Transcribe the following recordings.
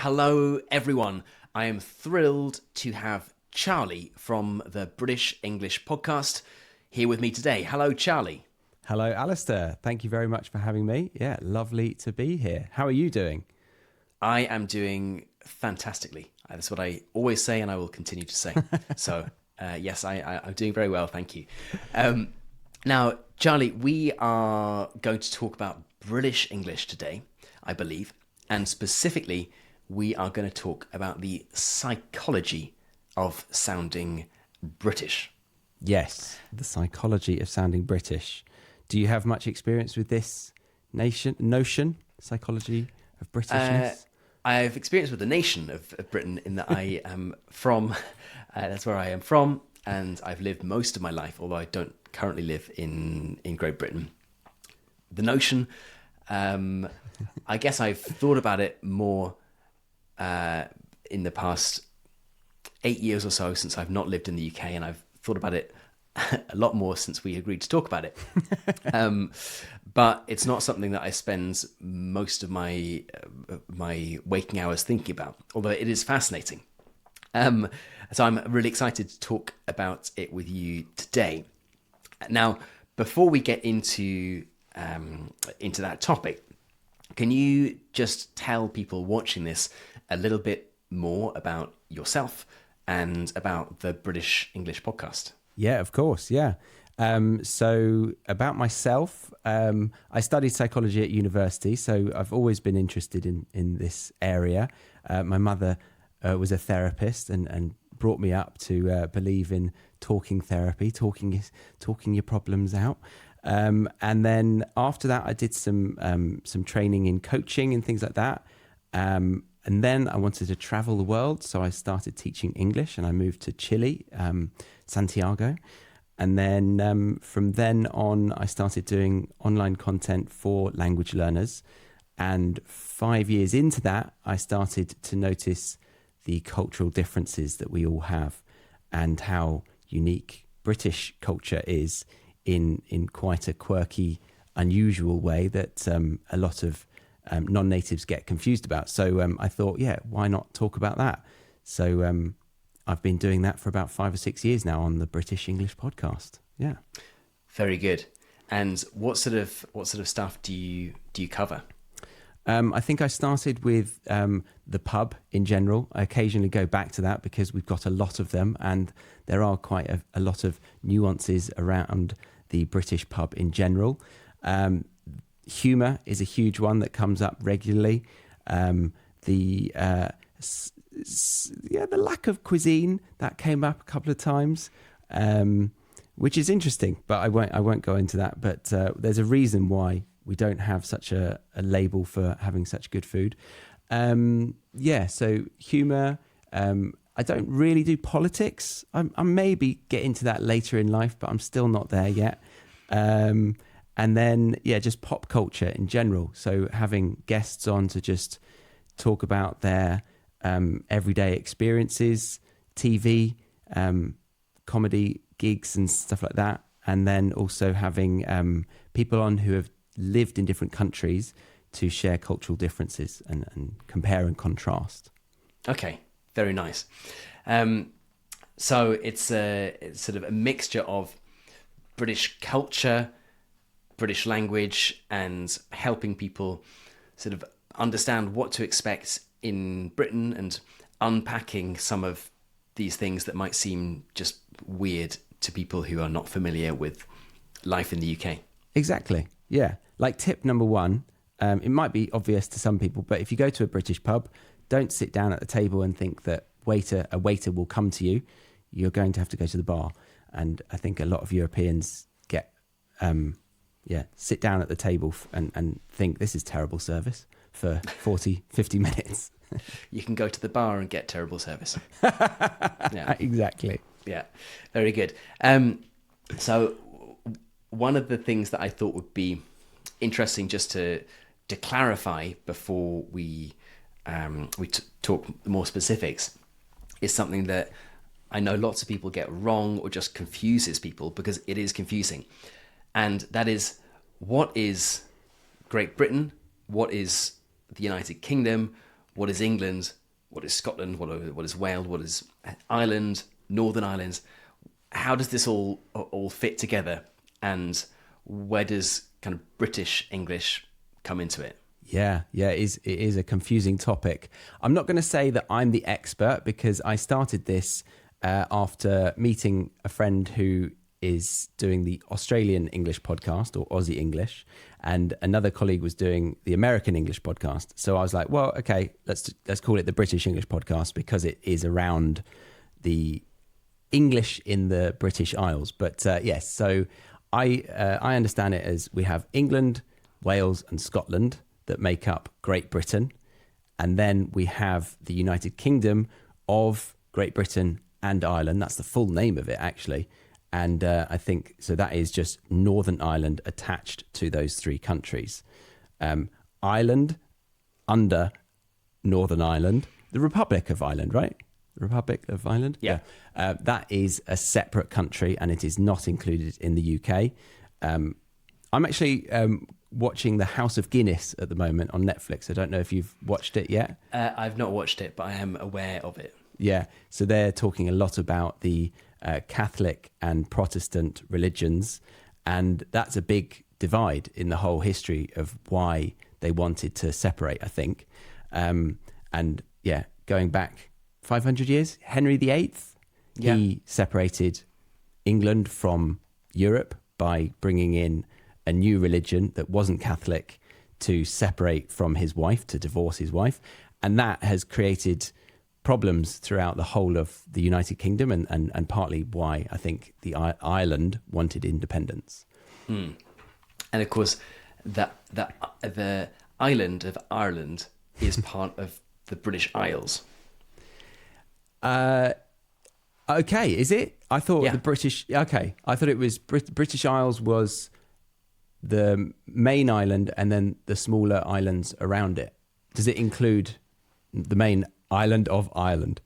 Hello, everyone. I am thrilled to have Charlie from the British English podcast here with me today. Hello, Charlie. Hello, Alistair. Thank you very much for having me. Yeah, lovely to be here. How are you doing? I am doing fantastically. That's what I always say, and I will continue to say. So, yes, I'm doing very well. Thank you. Now, Charlie, we are going to talk about British English today, I believe, and specifically, we are going to talk about the psychology of sounding British. Yes, the psychology of sounding British. Do you have much experience with this notion, psychology of Britishness? I have experience with the nation of Britain in that I am from, that's where I am from, and I've lived most of my life, although I don't currently live in Great Britain. The notion, I guess I've thought about it more in the past 8 years or so since I've not lived in the UK, and I've thought about it a lot more since we agreed to talk about it. But it's not something that I spend most of my waking hours thinking about, although it is fascinating. So I'm really excited to talk about it with you today. Now, before we get into that topic, can you just tell people watching this a little bit more about yourself and about the British English podcast? Yeah, of course. Yeah. So about myself, I studied psychology at university, so I've always been interested in this area. My mother was a therapist and brought me up to believe in talking therapy, talking your problems out. And then after that, I did some training in coaching and things like that. And then I wanted to travel the world, so I started teaching English, and I moved to Chile, Santiago. And then from then on, I started doing online content for language learners. And 5 years into that, I started to notice the cultural differences that we all have and how unique British culture is in quite a quirky, unusual way that a lot of non-natives get confused about. So I thought, yeah, why not talk about that? So I've been doing that for about 5 or 6 years now on the British English podcast. Yeah. Very good. And what sort of stuff do you cover? I think I started with the pub in general. I occasionally go back to that because we've got a lot of them, and there are quite a lot of nuances around the British pub in general. Humour is a huge one that comes up regularly. The lack of cuisine, that came up a couple of times, which is interesting, but I won't go into that. But there's a reason why we don't have such a label for having such good food. So humour. I don't really do politics. I maybe get into that later in life, but I'm still not there yet. And then, just pop culture in general. So having guests on to just talk about their everyday experiences, TV, comedy gigs and stuff like that. And then also having people on who have lived in different countries to share cultural differences and compare and contrast. Okay, very nice. So it's sort of a mixture of British culture, British language, and helping people sort of understand what to expect in Britain and unpacking some of these things that might seem just weird to people who are not familiar with life in the UK. Exactly. Yeah. Like tip number one, it might be obvious to some people, but if you go to a British pub, don't sit down at the table and think that a waiter will come to you. You're going to have to go to the bar. And I think a lot of Europeans get, sit down at the table and think this is terrible service for 40, 50 minutes. You can go to the bar and get terrible service. Yeah. Exactly. Yeah, very good. So one of the things that I thought would be interesting just to clarify before we talk more specifics is something that I know lots of people get wrong or just confuses people, because it is confusing. And that is, what is Great Britain? What is the United Kingdom? what is England, what is Scotland, what is Wales, what is Ireland, Northern Ireland. How does this all fit together, and where does kind of British English come into it? Yeah, it is a confusing topic. I'm not going to say that I'm the expert, because I started this after meeting a friend who is doing the Australian English podcast, or Aussie English, and another colleague was doing the American English podcast. So I was like, well, okay, let's call it the British English podcast, because it is around the English in the British Isles. But yes, so I understand it as we have England, Wales and Scotland that make up Great Britain. And then we have the United Kingdom of Great Britain and Ireland. That's the full name of it, actually. And I think, so that is just Northern Ireland attached to those three countries. Ireland under Northern Ireland, the Republic of Ireland, right? Republic of Ireland? Yeah. That is a separate country, and it is not included in the UK. I'm actually watching The House of Guinness at the moment on Netflix. I don't know if you've watched it yet. I've not watched it, but I am aware of it. Yeah, so they're talking a lot about the Catholic and Protestant religions, and that's a big divide in the whole history of why they wanted to separate, I think. And yeah, going back 500 years, Henry VIII, he separated England from Europe by bringing in a new religion that wasn't Catholic to separate from his wife, to divorce his wife. And that has created problems throughout the whole of the United Kingdom, and partly why I think the Ireland wanted independence. And of course, the island of Ireland is part of the British Isles. Okay, is it? I thought Yeah. the British... Okay, I thought it was... British Isles was the main island and then the smaller islands around it. Does it include the main island of Ireland?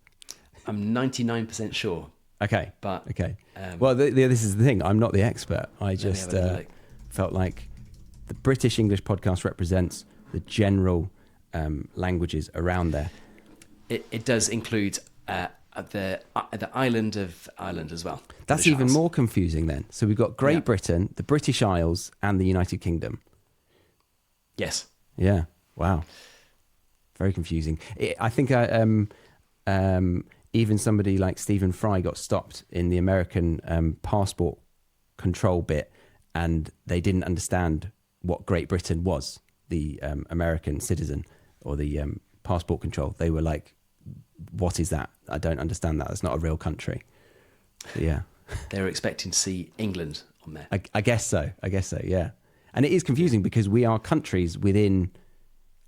I'm 99% sure. Okay. But okay. Well, this is the thing. I'm not the expert. I just have a look. felt like the British English podcast represents the general languages around there. It does include the island of Ireland as well. That's British even Isles. more confusing then. So we've got Great Britain, the British Isles, and the United Kingdom. Yes. Yeah. Wow. Very confusing. I think even somebody like Stephen Fry got stopped in the American passport control bit, and they didn't understand what Great Britain was, the American citizen or the passport control. They were like, what is that? I don't understand that. It's not a real country. But yeah. They were expecting to see England on there. I guess so. Yeah. And it is confusing because we are countries within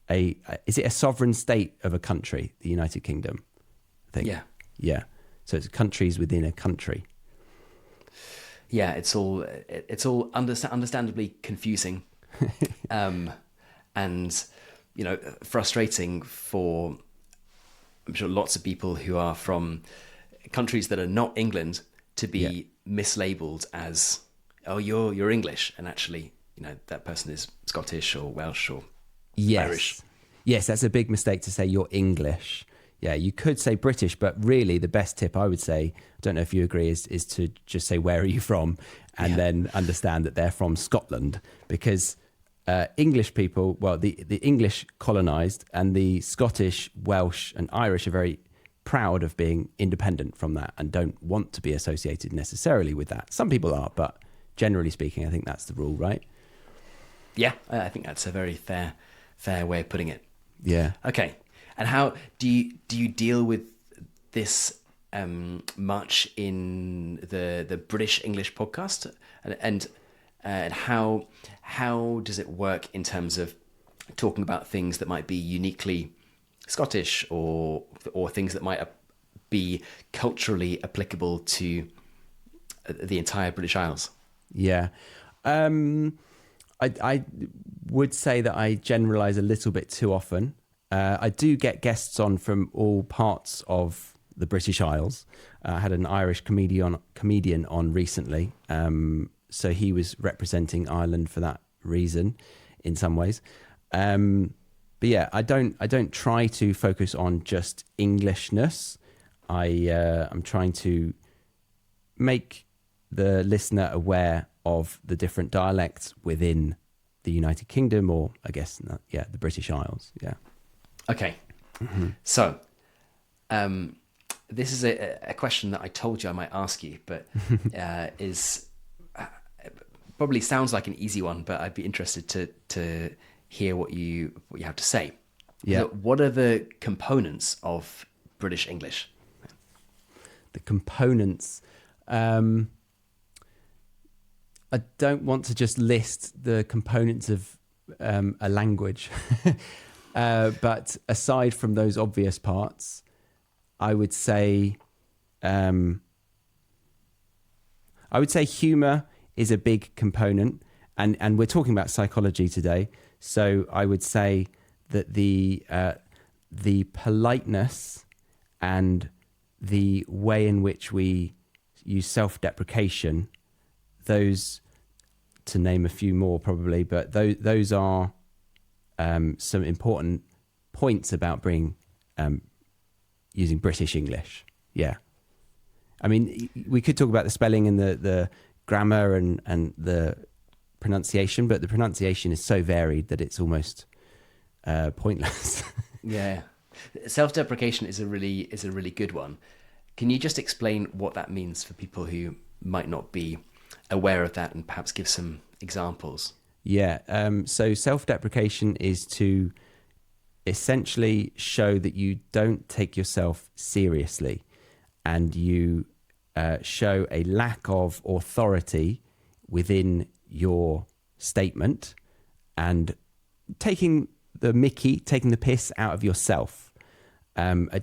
is it a sovereign state of a country, the United Kingdom? I think. Yeah. So it's countries within a country. Yeah, it's all understandably confusing, and frustrating for, I'm sure, lots of people who are from countries that are not England to be mislabeled as, oh, you're English, and actually, that person is Scottish or Welsh or Irish. Yes, that's a big mistake to say you're English. Yeah, you could say British, but really the best tip I would say, I don't know if you agree, is to just say, where are you from? And then understand that they're from Scotland, because English people, well, the English colonised, and the Scottish, Welsh and Irish are very proud of being independent from that and don't want to be associated necessarily with that. Some people are, but generally speaking, I think that's the rule, right? Yeah, I think that's a very fair way of putting it. Yeah. Okay. And how do you deal with this much in the British English podcast, and how does it work in terms of talking about things that might be uniquely Scottish or things that might be culturally applicable to the entire British Isles? Yeah. I would say that I generalize a little bit too often. I do get guests on from all parts of the British Isles. I had an Irish comedian on recently. So he was representing Ireland for that reason in some ways. but yeah, I don't try to focus on just Englishness. I'm trying to make the listener aware of the different dialects within the United Kingdom, or I guess, the British Isles. Yeah. Okay. So, this is a question that I told you I might ask you, but is probably sounds like an easy one, but I'd be interested to hear what you have to say. Yeah. So what are the components of British English? The components. I don't want to just list the components of a language, but aside from those obvious parts, I would say humour is a big component, and we're talking about psychology today. So I would say that the politeness and the way in which we use self-deprecation, those, to name a few more probably, but those are some important points about using British English. Yeah. I mean, we could talk about the spelling and the grammar and the pronunciation, but the pronunciation is so varied that it's almost pointless. Yeah. Self-deprecation is a really good one. Can you just explain what that means for people who might not be aware of that, and perhaps give some examples? Yeah. So self-deprecation is to essentially show that you don't take yourself seriously, and you show a lack of authority within your statement, and taking the piss out of yourself. I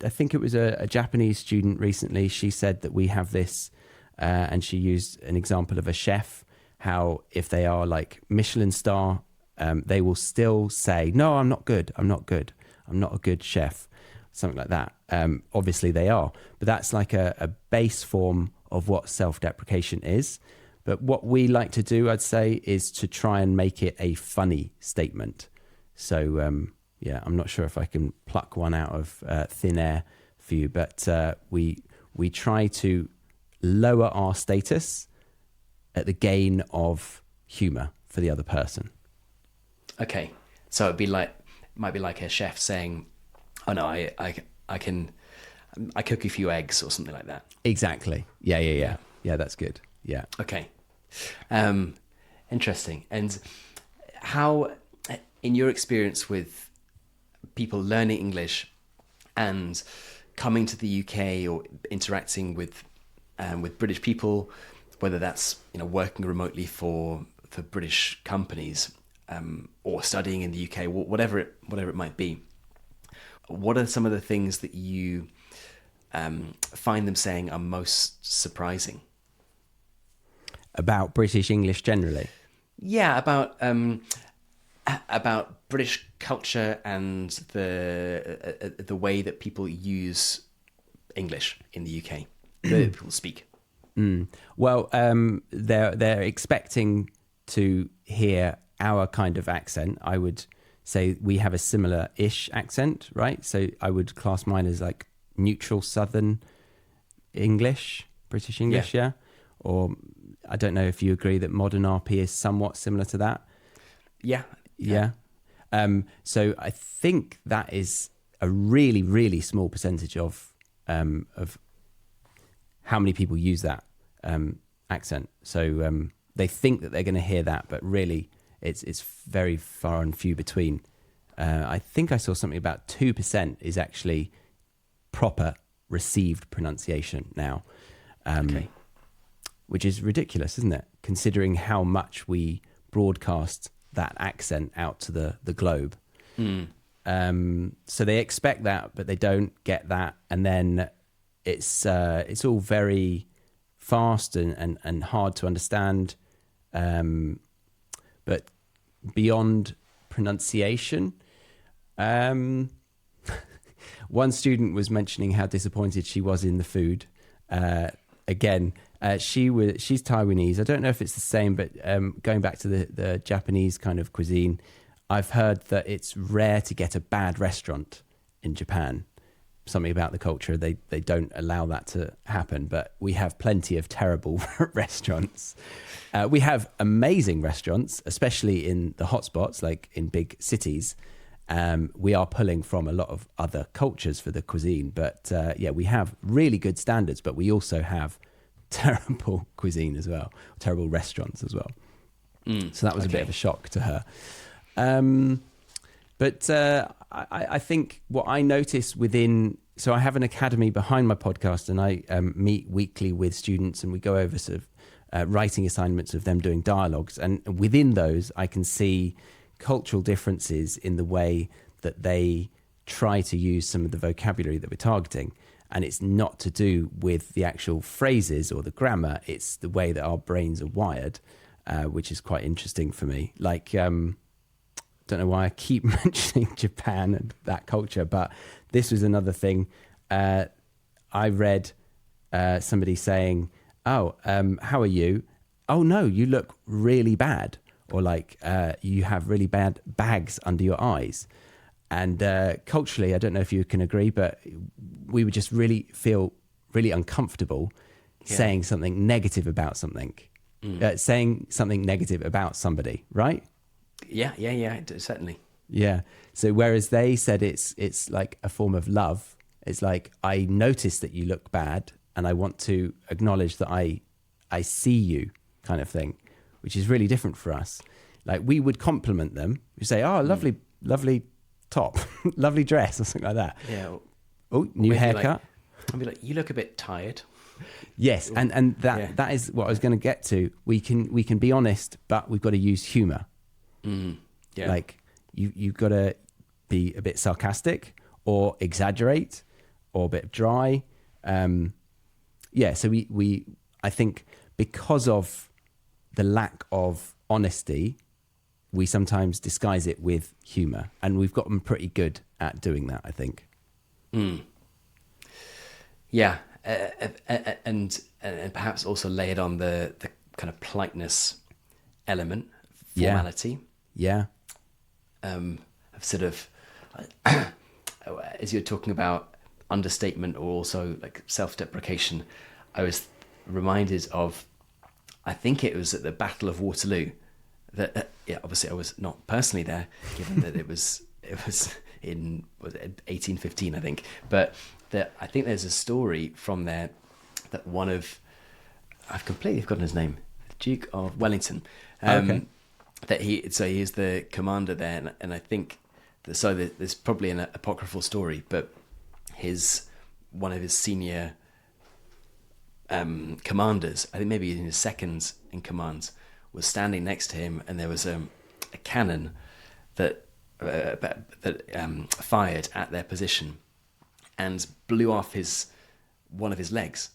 think it was a Japanese student recently. She said that we have this, and she used an example of a chef, how if they are like Michelin star, they will still say, no, I'm not good. I'm not a good chef. Something like that. Obviously they are, but that's like a base form of what self-deprecation is. But what we like to do, I'd say, is to try and make it a funny statement. So, I'm not sure if I can pluck one out of thin air for you, but we try to lower our status at the gain of humour for the other person. Okay, so it might be like a chef saying, "Oh no, I cook a few eggs," or something like that. Exactly. Yeah. That's good. Yeah. Okay. Interesting. And how, in your experience with people learning English and coming to the UK or interacting with British people, whether that's working remotely for British companies or studying in the UK, whatever it might be, what are some of the things that you find them saying are most surprising about British English generally? Yeah, about British culture and the way that people use English in the UK, the way that people speak. Well, they're expecting to hear our kind of accent. I would say we have a similar-ish accent, right? So I would class mine as like neutral Southern English, British English, yeah? Or I don't know if you agree that modern RP is somewhat similar to that. Yeah. So I think that is a really, really small percentage of how many people use that accent. So they think that they're going to hear that, but really it's very far and few between. I think I saw something about 2% is actually proper received pronunciation now. Okay. Which is ridiculous, isn't it? Considering how much we broadcast that accent out to the globe. So they expect that, but they don't get that. And then it's all very fast and hard to understand. But beyond pronunciation, one student was mentioning how disappointed she was in the food. Again, she's Taiwanese. I don't know if it's the same, but going back to the Japanese kind of cuisine, I've heard that it's rare to get a bad restaurant in Japan. Something about the culture, they don't allow that to happen, but we have plenty of terrible restaurants. We have amazing restaurants, especially in the hotspots, like in big cities. We are pulling from a lot of other cultures for the cuisine, but we have really good standards, but we also have terrible cuisine as well, terrible restaurants as well. So that was a bit of a shock to her. But I think what I notice so I have an academy behind my podcast, and I meet weekly with students, and we go over sort of writing assignments of them doing dialogues. And within those, I can see cultural differences in the way that they try to use some of the vocabulary that we're targeting. And it's not to do with the actual phrases or the grammar, it's the way that our brains are wired, which is quite interesting for me. Like, don't know why I keep mentioning Japan and that culture, but this was another thing. I read somebody saying, how are you? Oh no, you look really bad. Or like, you have really bad bags under your eyes. And culturally, I don't know if you can agree, but we would just really feel really uncomfortable saying something negative about something, saying something negative about somebody, right? Yeah, certainly. Yeah. So whereas they said it's like a form of love, it's like, I notice that you look bad and I want to acknowledge that I see you, kind of thing, which is really different for us. Like, we would compliment them. We say, oh, lovely top, lovely dress, or something like that. Yeah. Oh, new haircut. I'd be like, you look a bit tired. Yes, and that is what I was going to get to. We can be honest, but we've got to use humor. Yeah. Like, you've got to be a bit sarcastic or exaggerate or a bit dry. So we I think because of the lack of honesty, we sometimes disguise it with humor, and we've gotten pretty good at doing that, I think. Yeah, and perhaps also layered on the kind of politeness element, formality. Yeah. Of sort of, as you're talking about understatement or also like self-deprecation, I was reminded of, I think it was at the Battle of Waterloo, that obviously I was not personally there, given that it was in 1815, I think, but I think there's a story from there that I've completely forgotten his name, Duke of Wellington. Okay. That he is the commander there, and I think there's probably an apocryphal story, but one of his senior commanders, I think maybe in his seconds in command, was standing next to him, and there was a cannon that fired at their position and blew off one of his legs,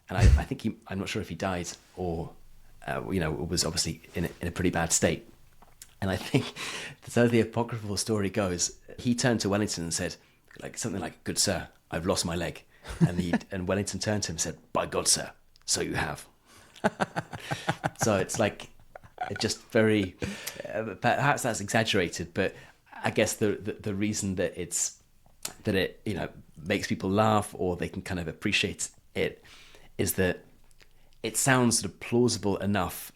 and I think I'm not sure if he died or was obviously in a pretty bad state. And I think, so the apocryphal story goes, he turned to Wellington and said, like something like, "Good sir, I've lost my leg." And Wellington turned to him and said, "By God, sir, so you have." So it's like, just very, perhaps that's exaggerated, but I guess the reason that it makes people laugh, or they can kind of appreciate it, is that it sounds sort of plausible enough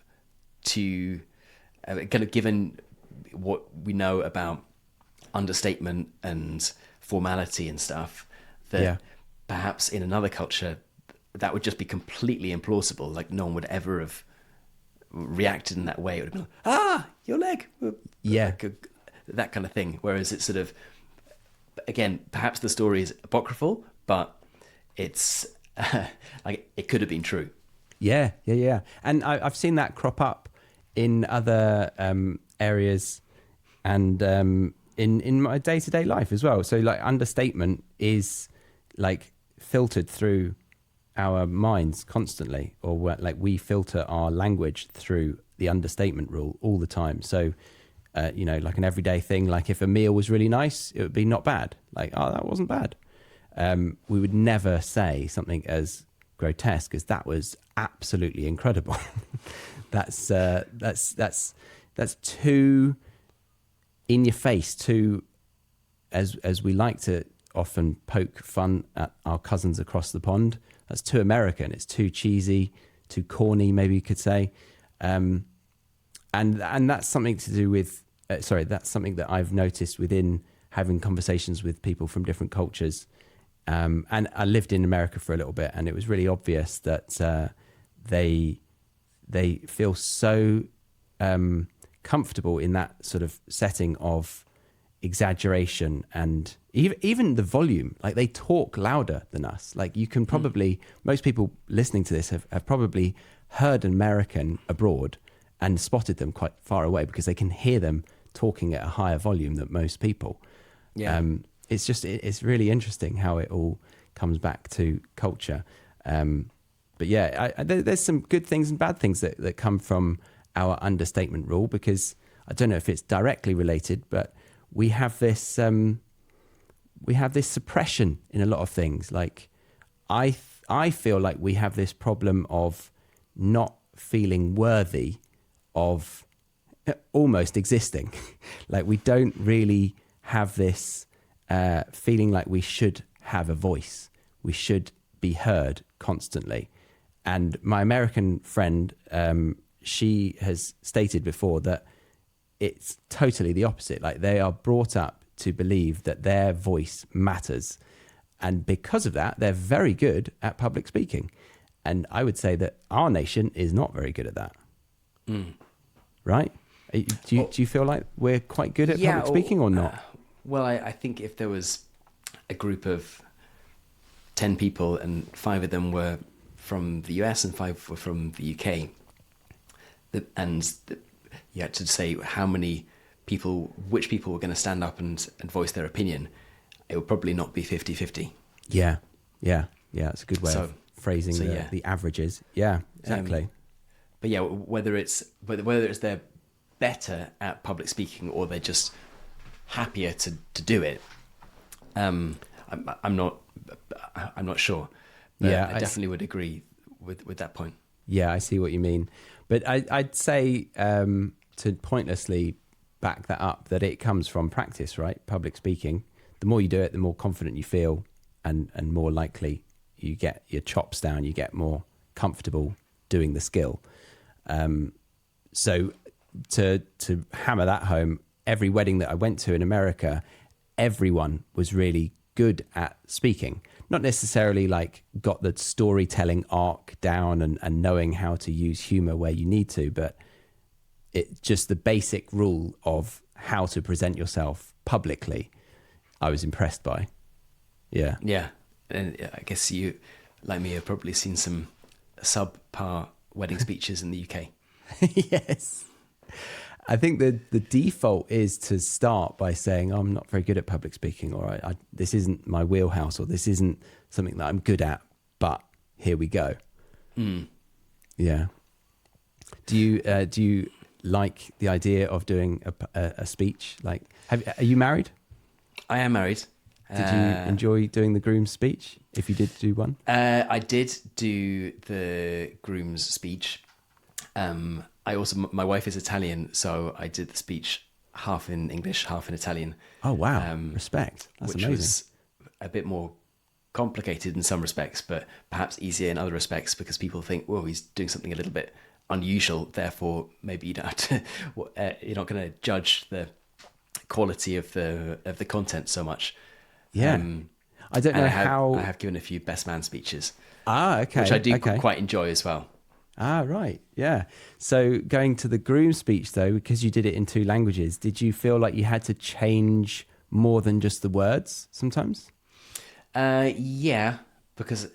to kind of, given what we know about understatement and formality and stuff, that perhaps in another culture that would just be completely implausible. Like, no one would ever have reacted in that way. It would have been like, your leg, that kind of thing. Whereas it's sort of, again, perhaps the story is apocryphal, but it's like, it could have been true. Yeah. And I've seen that crop up in other areas and in my day-to-day life as well. So like, understatement is like filtered through our minds constantly, or like we filter our language through the understatement rule all the time. So, like an everyday thing, like if a meal was really nice, it would be not bad. Like, oh, that wasn't bad. We would never say something as grotesque as that was absolutely incredible. that's too in your face, too, as we like to often poke fun at our cousins across the pond. That's too American. It's too cheesy, too corny, maybe you could say. And that's something to do with, that's something that I've noticed within having conversations with people from different cultures. And I lived in America for a little bit, and it was really obvious that they feel so comfortable in that sort of setting of exaggeration, and even the volume. Like, they talk louder than us. Like, you can probably, most people listening to this have probably heard an American abroad and spotted them quite far away because they can hear them talking at a higher volume than most people. Yeah. It's really interesting how it all comes back to culture. But yeah, there's some good things and bad things that come from our understatement rule, because I don't know if it's directly related, but we have this suppression in a lot of things. Like, I feel like we have this problem of not feeling worthy of almost existing. Like, we don't really have this feeling like we should have a voice. We should be heard constantly. And my American friend, she has stated before that it's totally the opposite. Like, they are brought up to believe that their voice matters. And because of that, they're very good at public speaking. And I would say that our nation is not very good at that. Right? Do you feel like we're quite good at public speaking or not? Well, I think if there was a group of 10 people and 5 of them were from the US and 5 were from the UK, you had to say which people were going to stand up and voice their opinion, it would probably not be 50-50. Yeah. That's a good way of phrasing the averages. Yeah, exactly. But yeah, whether it's they're better at public speaking or they're just happier to do it, I'm not sure. But yeah, I definitely would agree with that point. Yeah, I see what you mean. But I'd say to pointlessly back that up, that it comes from practice, right? Public speaking. The more you do it, the more confident you feel, and more likely you get your chops down, you get more comfortable doing the skill. So to hammer that home, every wedding that I went to in America, everyone was really good at speaking. Not necessarily like got the storytelling arc down and knowing how to use humor where you need to, but it just the basic rule of how to present yourself publicly, I was impressed by. Yeah. Yeah. And I guess you, like me, have probably seen some subpar wedding speeches in the UK. Yes. I think the default is to start by saying, I'm not very good at public speaking, or this isn't my wheelhouse, or this isn't something that I'm good at, but here we go. Yeah. Do you like the idea of doing a speech? Like, are you married? I am married. Did you enjoy doing the groom's speech, if you did do one? I did do the groom's speech. My wife is Italian, so I did the speech half in English, half in Italian. Oh, wow. Respect. That's which amazing. Was a bit more complicated in some respects, but perhaps easier in other respects, because people think, well, he's doing something a little bit unusual, therefore maybe you don't have to, you're not going to judge the quality of the content so much. Yeah. I don't know how... I have given a few best man speeches. Okay. Which I do quite enjoy as well. Right. Yeah. So going to the groom speech, though, because you did it in 2 languages, did you feel like you had to change more than just the words sometimes? Yeah, because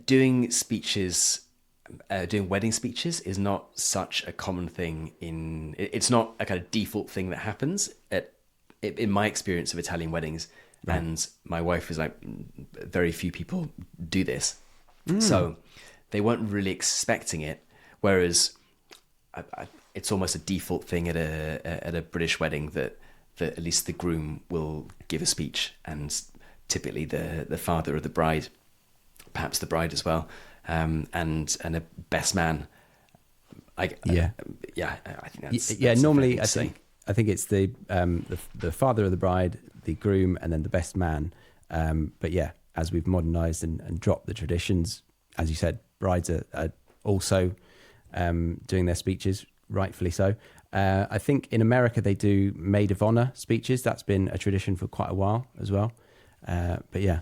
doing wedding speeches is not such a common thing it's not a kind of default thing that happens in my experience of Italian weddings. Right. And my wife is like, very few people do this. So they weren't really expecting it. Whereas it's almost a default thing at a British wedding that at least the groom will give a speech, and typically the father of the bride, perhaps the bride as well, and a best man. I think that's normally I think I think it's the father of the bride, the groom, and then the best man. But yeah, as we've modernized and dropped the traditions, as you said, brides are also doing their speeches, rightfully so. I think in America they do maid of honor speeches. That's been a tradition for quite a while as well. But yeah.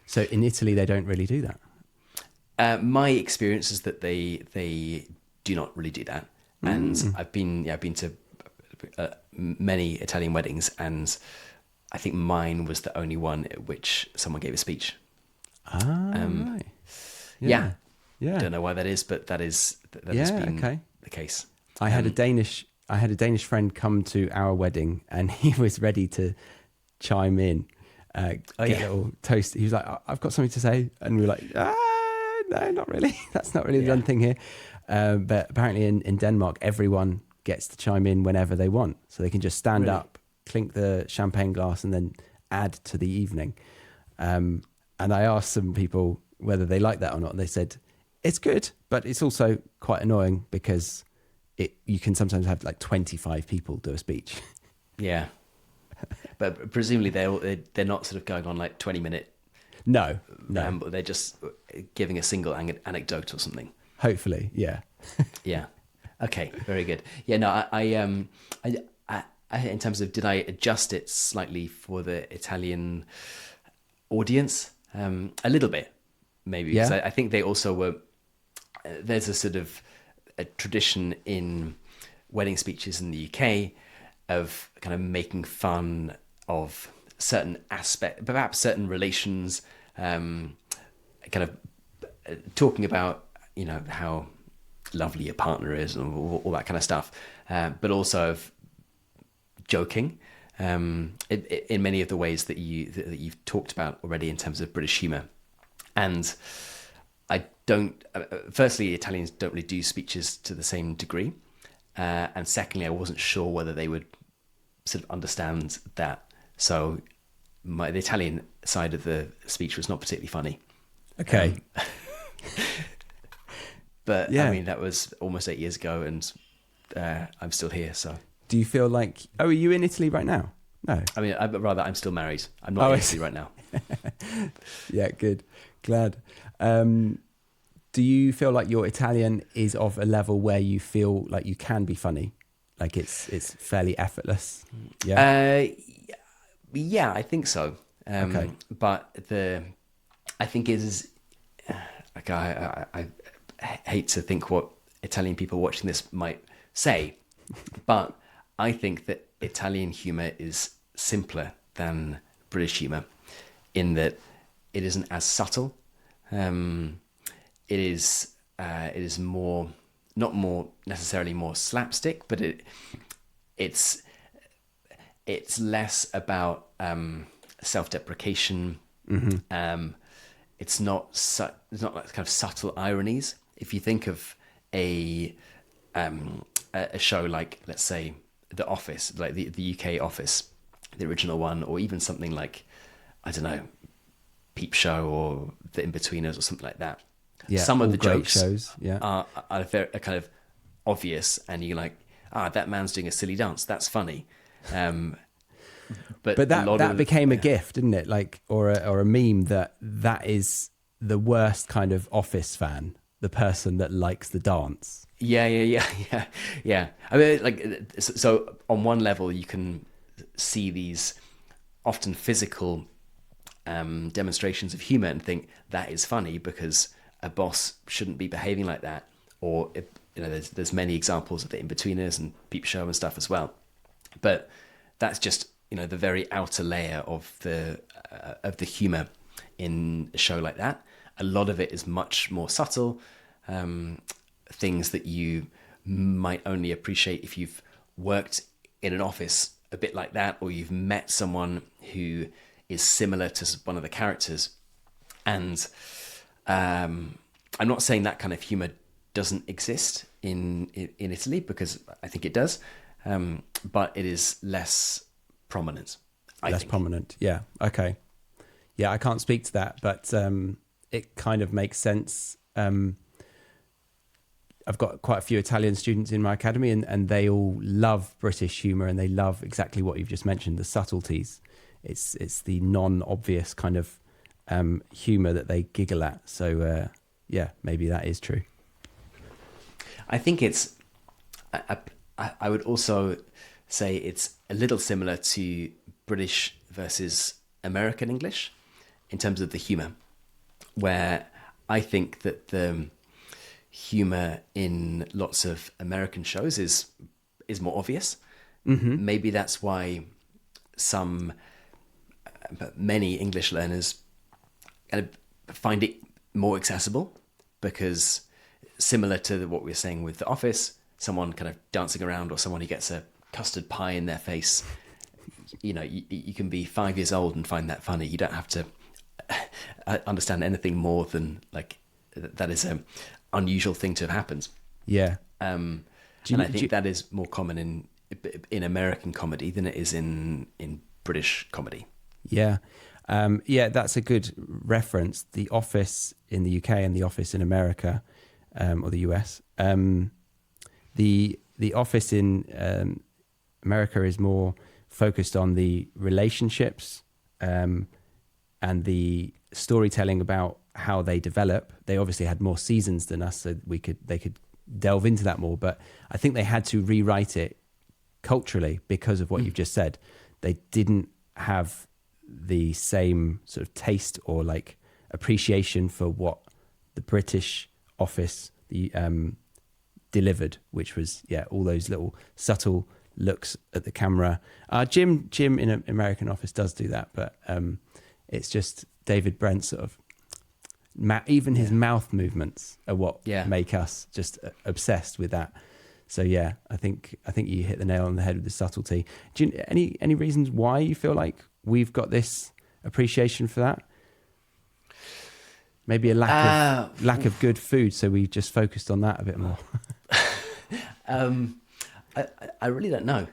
So in Italy they don't really do that. My experience is that they do not really do that, and I've been to many Italian weddings, and I think mine was the only one at which someone gave a speech. Right. Yeah. Yeah. Don't know why that is, but that has been the case. I had a Danish friend come to our wedding, and he was ready to chime in, get a little toast. He was like, "I've got something to say," and we were like, "No, not really. That's not really the done thing here." But apparently, in Denmark, everyone gets to chime in whenever they want, so they can just stand up, clink the champagne glass, and then add to the evening. And I asked some people whether they like that or not, and they said it's good, but it's also quite annoying because you can sometimes have like 25 people do a speech. Yeah, but presumably they're not sort of going on like 20-minute. No. They're just giving a single anecdote or something. Hopefully, yeah. Yeah. Okay. Very good. Yeah. No. I in terms of, did I adjust it slightly for the Italian audience? A little bit, maybe. Because I think they also were. There's a sort of a tradition in wedding speeches in the UK of kind of making fun of certain aspects, perhaps certain relations, kind of talking about, how lovely your partner is and all that kind of stuff, but also of joking in many of the ways that you've talked about already in terms of British humour. And I don't. Firstly, Italians don't really do speeches to the same degree, and secondly, I wasn't sure whether they would sort of understand that. So, the Italian side of the speech was not particularly funny. Okay. But I mean, that was almost 8 years ago, and I'm still here. So, do you feel like? Oh, are you in Italy right now? No. I mean, I'm still married. I'm not in Italy right now. Yeah, good. Glad. Do you feel like your Italian is of a level where you feel like you can be funny? Like it's fairly effortless? Yeah. Yeah, I think so. Okay. But I think it is, like I hate to think what Italian people watching this might say, but I think that Italian humour is simpler than British humour in that it isn't as subtle. It is more, not more necessarily more slapstick, but it's less about self-deprecation. Mm-hmm. It's not like kind of subtle ironies. If you think of a show like, let's say, The Office, like the UK Office, the original one, or even something like, I don't know, Peep Show or The In-Betweeners or something like that. Yeah, some of the jokes shows, are kind of obvious, and you're like, that man's doing a silly dance. That's funny. But that became a gift, didn't it? Like, or a meme that is the worst kind of Office fan, the person that likes the dance. Yeah. I mean, like, so on one level, you can see these often physical demonstrations of humor and think that is funny because a boss shouldn't be behaving like that. Or, there's many examples of the In-Betweeners and Peep Show and stuff as well. But that's just, the very outer layer of the humor in a show like that. A lot of it is much more subtle, things that you might only appreciate if you've worked in an office a bit like that, or you've met someone who is similar to one of the characters. And I'm not saying that kind of humor doesn't exist in Italy, because I think it does, but it is less prominent. Less prominent, yeah. Okay. Yeah, I can't speak to that, but it kind of makes sense. I've got quite a few Italian students in my academy, and they all love British humour, and they love exactly what you've just mentioned, the subtleties. It's the non-obvious kind of humour that they giggle at. So yeah, maybe that is true. I think it's. I would also say it's a little similar to British versus American English in terms of the humour, where I think that the humour in lots of American shows is more obvious. Mm-hmm. Maybe that's why many English learners kind of find it more accessible, because similar to what we were saying with The Office, someone kind of dancing around or someone who gets a custard pie in their face, you can be 5 years old and find that funny. You don't have to understand anything more than like that is an unusual thing to have happened. Yeah. And I think that is more common in American comedy than it is in British comedy. Yeah. Yeah, that's a good reference. The Office in the UK and The Office in America, or the US. The Office in America is more focused on the relationships and the storytelling about how they develop. They obviously had more seasons than us, so they could delve into that more. But I think they had to rewrite it culturally because of what you've just said. They didn't have the same sort of taste or like appreciation for what the British Office delivered, which was all those little subtle looks at the camera. Jim in an American Office does do that, but it's just David Brent sort of even his mouth movements are what make us just obsessed with that. So yeah, I think you hit the nail on the head with the subtlety. Do you any reasons why you feel like we've got this appreciation for that? Maybe a lack of good food, so we just focused on that a bit more. I really don't know.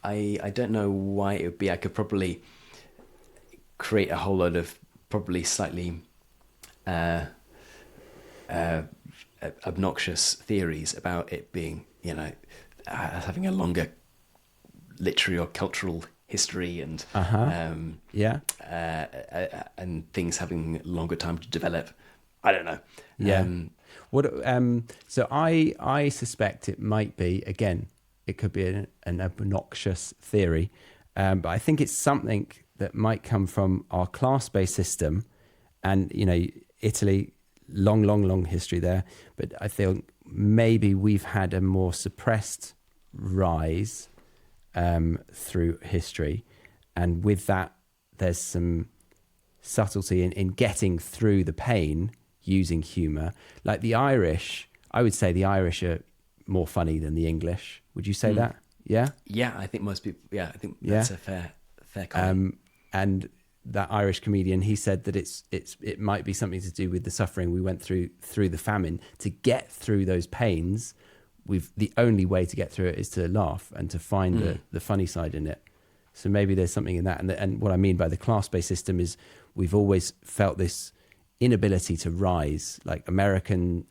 I don't know why it would be. I could probably create a whole load of probably slightly obnoxious theories about it being, having a longer literary or cultural history and and things having longer time to develop. I don't know. Yeah. So I suspect it might be, again, it could be an obnoxious theory, but I think it's something that might come from our class-based system, and Italy, long history there. But I think maybe we've had a more suppressed rise through history, and with that, there's some subtlety in getting through the pain using humour. Like the Irish, I would say the Irish are more funny than the English. Would you say that? Yeah? Yeah, I think most people, I think that's a fair comment. And that Irish comedian, he said that it might be something to do with the suffering we went through the famine. To get through those pains, the only way to get through it is to laugh and to find the funny side in it. So maybe there's something in that. And what I mean by the class-based system is we've always felt this inability to rise, like the American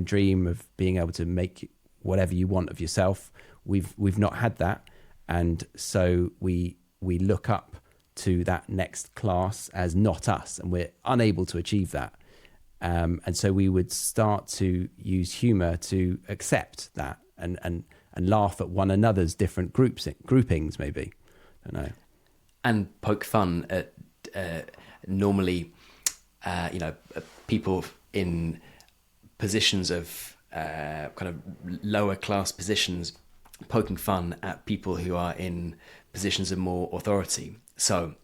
dream of being able to make whatever you want of yourself. We've not had that, and so we look up to that next class as not us, and we're unable to achieve that. And so we would start to use humour to accept that and laugh at one another's different groupings, maybe. I don't know. And poke fun at normally, people in positions of kind of lower class positions, poking fun at people who are in positions of more authority. So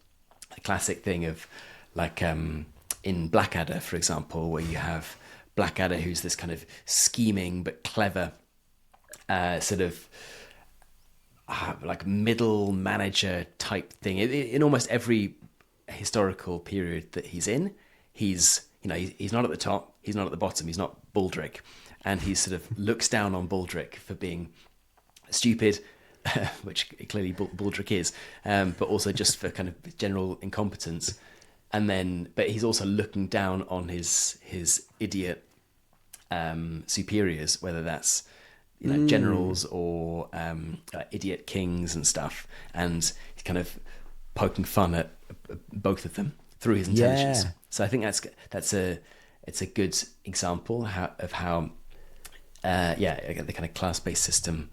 a classic thing of like in Blackadder, for example, where you have Blackadder who's this kind of scheming but clever sort of like middle manager type thing. In almost every historical period that he's in, he's not at the top, he's not at the bottom, he's not Baldric, and he sort of looks down on Baldric for being stupid, which clearly Baldric is, but also just for kind of general incompetence. But he's also looking down on his idiot superiors, whether that's generals or idiot kings and stuff, and he's kind of poking fun at both of them through his intelligence. Yeah. So I think it's a good example of how the kind of class-based system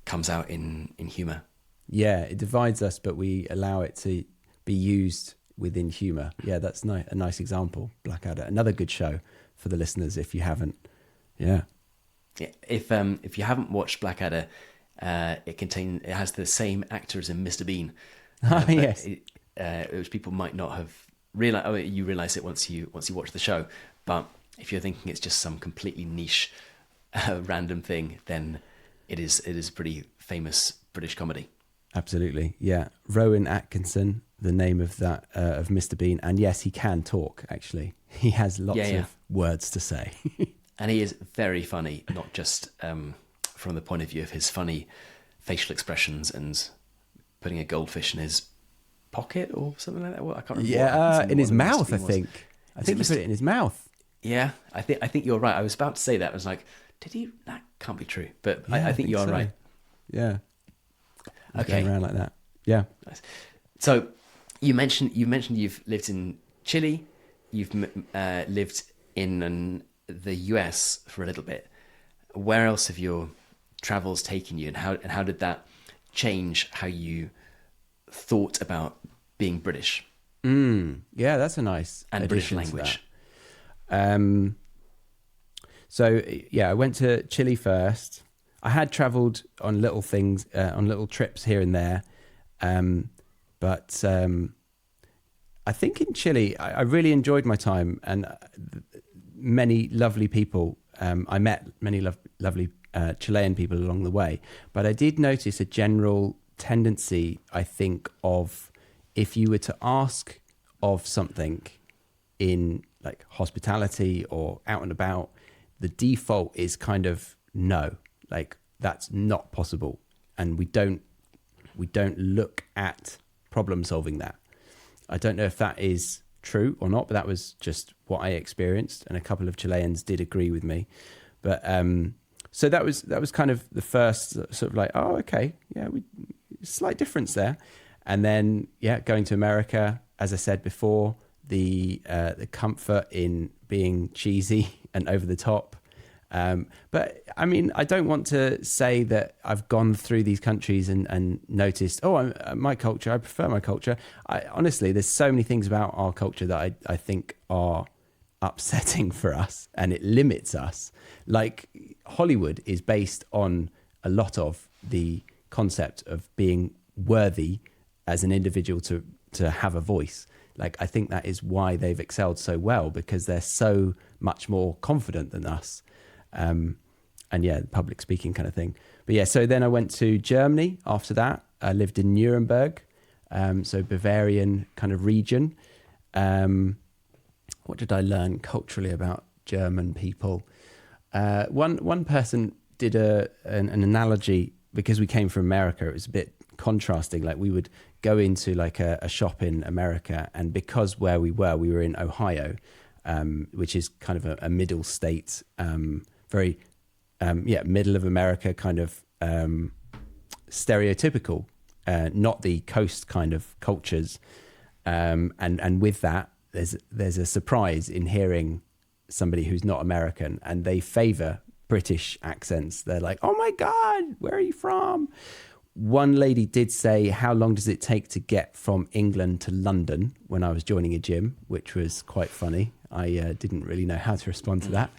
comes out in humour. Yeah, it divides us, but we allow it to be used within humour. Yeah, that's a nice example. Blackadder, another good show for the listeners if you haven't. Yeah. Yeah, if you haven't watched Blackadder, it has the same actors in Mr. Bean. Yes. Which people might not have realized. Oh, you realize it once you watch the show. But if you're thinking it's just some completely niche, random thing, then it is a pretty famous British comedy. Absolutely, yeah. Rowan Atkinson, the name of that of Mr. Bean, and yes, he can talk. Actually, he has lots of words to say, and he is very funny. Not just from the point of view of his funny facial expressions and putting a goldfish in his pocket or something like that. Well, I can't remember. Yeah, in his mouth, I think. I think he put it in his mouth. Yeah, I think you're right. I was about to say that. I was like, did he? That can't be true. But yeah, I think you are right. Yeah. Okay. Going around like that. Yeah. Nice. So you mentioned you've lived in Chile. You've lived in the US for a little bit. Where else have your travels taken you, and how did that change how you thought about being British? Yeah, that's a nice and British language. So yeah, I went to Chile first. I had travelled on little things, on little trips here and there, but I think in Chile I really enjoyed my time, and many lovely people. I met many lovely Chilean people along the way, but I did notice a general tendency, I think, of if you were to ask of something in like hospitality or out and about, the default is kind of no, like that's not possible, and we don't look at problem solving that. I don't know if that is true or not, but that was just what I experienced, and a couple of Chileans did agree with me. But so that was kind of the first sort of like, oh, okay, yeah, slight difference there. And then going to America, as I said before, the comfort in being cheesy and over the top. But I mean, I don't want to say that I've gone through these countries and noticed, my culture, I prefer my culture. Honestly, there's so many things about our culture that I think are upsetting for us, and it limits us. Like Hollywood is based on a lot of the concept of being worthy as an individual to have a voice. Like, I think that is why they've excelled so well, because they're so much more confident than us. And public speaking kind of thing. But so then I went to Germany after that. I lived in Nuremberg, so Bavarian kind of region. What did I learn culturally about German people? One person did an analogy, because we came from America. It was a bit contrasting. Like, we would go into like a shop in America, and because where we were in Ohio, which is kind of a middle state, very middle of America, kind of stereotypical, not the coast kind of cultures, and with that there's a surprise in hearing somebody who's not American, and they favor British accents. They're like, oh my God, where are you from? One lady did say, how long does it take to get from England to London, when I was joining a gym, which was quite funny. I didn't really know how to respond to that.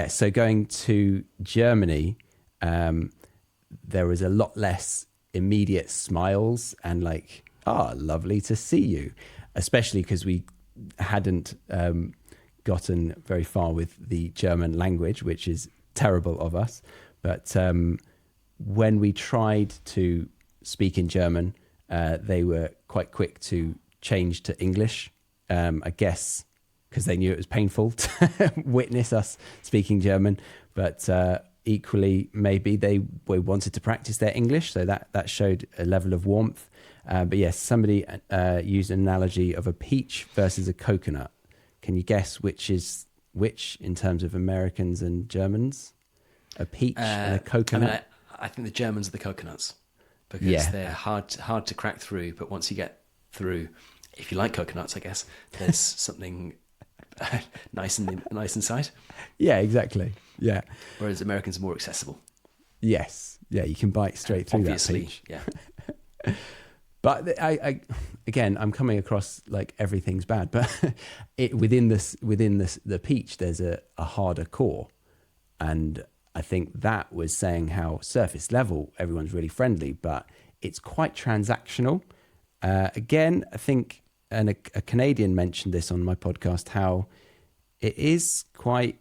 So going to Germany, there was a lot less immediate smiles and like, lovely to see you, especially because we hadn't gotten very far with the German language, which is terrible of us. But when we tried to speak in German, they were quite quick to change to English, I guess, because they knew it was painful to witness us speaking German. But equally, maybe they wanted to practice their English, so that showed a level of warmth. But yes, somebody used an analogy of a peach versus a coconut, Can you guess which is which in terms of Americans and Germans? A peach and a coconut? I mean, I think the Germans are the coconuts because Yeah. they're hard to crack through. But once you get through, if you like coconuts, I guess there's something nice inside. Yeah, exactly. Yeah. Whereas Americans are more accessible. Yes. Yeah, you can bite straight through Obviously, that peach. yeah. But I again, I'm coming across like everything's bad, but within the peach, there's a harder core, and I think that was saying how surface level everyone's really friendly, but it's quite transactional. Again, I think, and a Canadian mentioned this on my podcast, how it is quite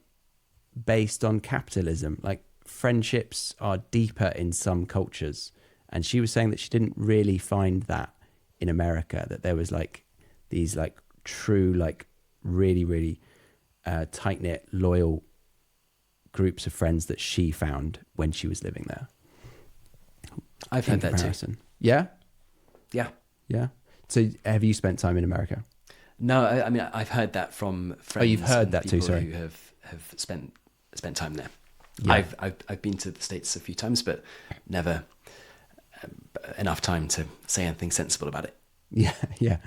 based on capitalism. Like friendships are deeper in some cultures. And she was saying that she didn't really find that in America, that there was like these like true, like really, really tight-knit, loyal groups of friends that she found when she was living there. I've heard that too. Yeah? Yeah. Yeah. So have you spent time in America? No, I mean, I've heard that from friends. Oh, you've heard that too, people sorry. who have spent time there. Yeah. I've been to the States a few times, but never enough time to say anything sensible about it. Yeah, yeah.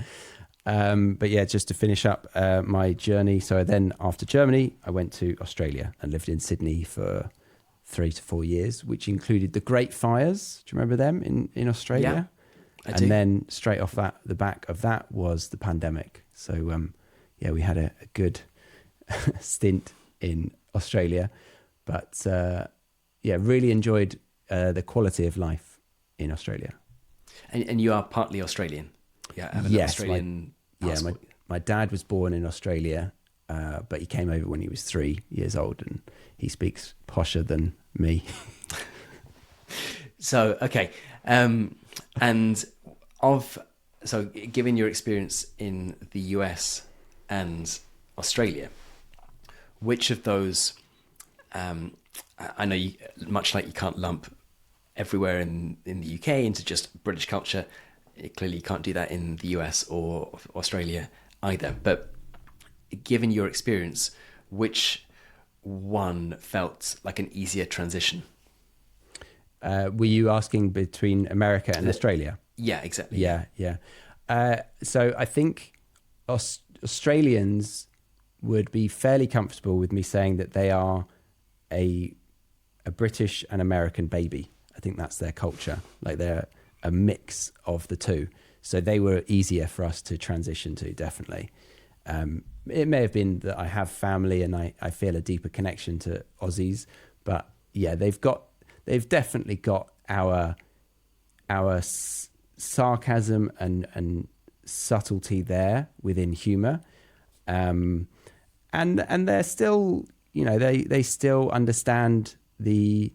But yeah, just to finish up my journey. So then after Germany, I went to Australia and lived in Sydney for 3 to 4 years, which included the Great Fires. Do you remember them in Australia? Yeah, I and do. then straight off the back of that was the pandemic. So yeah, we had a good stint in Australia, but yeah, really enjoyed the quality of life in Australia. And you are partly Australian. Yeah, have an Yes, Australian passport. my dad was born in Australia, but he came over when he was 3 years old, and he speaks posher than me. So, okay. So given your experience in the US and Australia, which of those, I know you, much like you can't lump everywhere in the UK into just British culture, clearly you can't do that in the US or Australia either. But given your experience, which one felt like an easier transition? Were you asking between America and Australia? Yeah, exactly. Yeah. So I think Australians would be fairly comfortable with me saying that they are a British and American baby. I think that's their culture. Like they're a mix of the two. So they were easier for us to transition to, definitely. It may have been that I have family and I feel a deeper connection to Aussies, but yeah, they've definitely got our sarcasm and subtlety there within humour. And they're still, they still understand the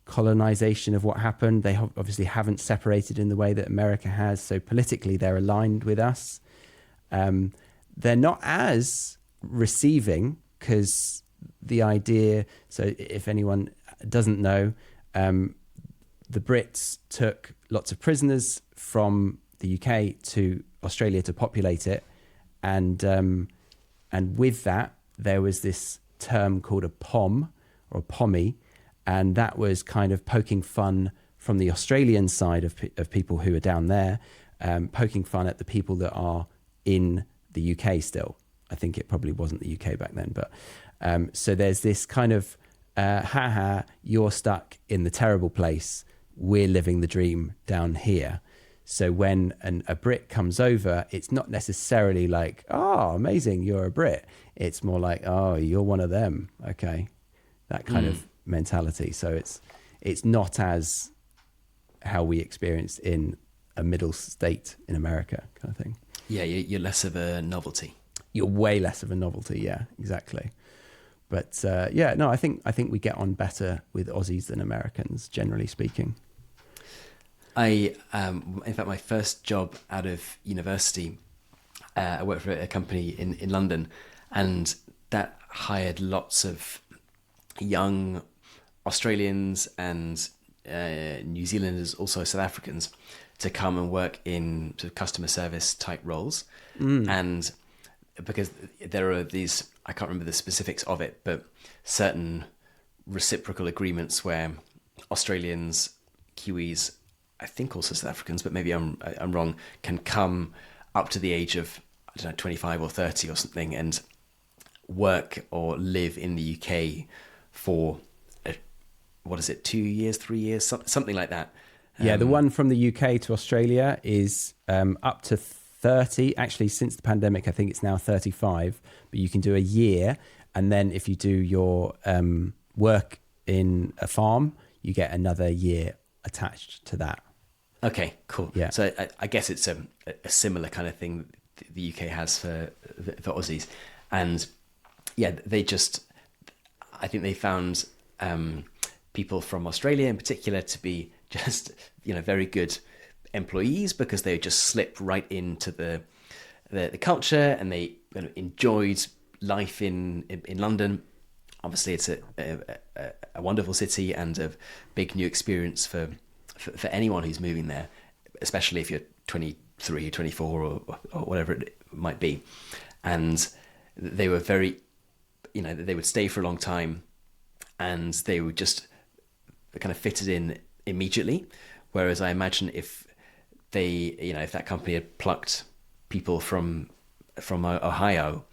colonization of what happened. They obviously haven't separated in the way that America has. So politically, they're aligned with us. They're not as receiving because the idea, so if anyone doesn't know, the Brits took lots of prisoners from the UK to Australia to populate it. And with that, there was this term called a POM or a POMmy. And that was kind of poking fun from the Australian side of people who are down there, poking fun at the people that are in the UK still. I think it probably wasn't the UK back then. But so there's this kind of, haha, you're stuck in the terrible place. We're living the dream down here. So when a Brit comes over, it's not necessarily like, oh, amazing, you're a Brit. It's more like, oh, you're one of them. Okay. That kind of mentality. So it's not as how we experienced in a middle state in America kind of thing. Yeah, you're less of a novelty. You're way less of a novelty. Yeah, exactly. But yeah, no, I think we get on better with Aussies than Americans, generally speaking. In fact, my first job out of university, I worked for a company in London, and that hired lots of young Australians and New Zealanders, also South Africans, to come and work in sort of customer service type roles. And because there are these, I can't remember the specifics of it, but certain reciprocal agreements where Australians, Kiwis, I think also South Africans, but maybe I'm wrong, can come up to the age of, I don't know, 25 or 30 or something and work or live in the UK for, 2 years, 3 years, something like that. Yeah, the one from the UK to Australia is up to 30. Actually, since the pandemic, I think it's now 35. But you can do a year, and then if you do your work in a farm, you get another year attached to that. Okay, cool. Yeah. So I guess it's a similar kind of thing the UK has for Aussies, and yeah, I think they found people from Australia in particular to be just, very good employees because they just slipped right into the culture, and they enjoyed life in London. Obviously, it's a wonderful city and a big new experience for anyone who's moving there, especially if you're 23, 24 or whatever it might be. And they were very, they would stay for a long time, and they would just kind of fitted in immediately. Whereas I imagine if if that company had plucked people from Ohio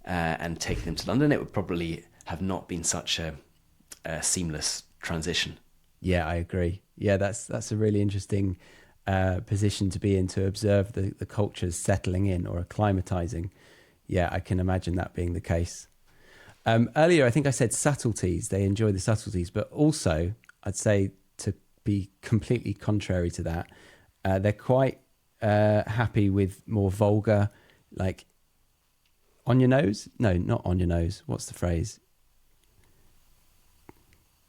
and taken them to London, it would probably have not been such a seamless transition. Yeah, I agree. Yeah, that's a really interesting position to be in, to observe the cultures settling in or acclimatizing. Yeah, I can imagine that being the case. Earlier, I think I said subtleties. They enjoy the subtleties, but also I'd say, to be completely contrary to that, they're quite happy with more vulgar, like on your nose. No, not on your nose. What's the phrase?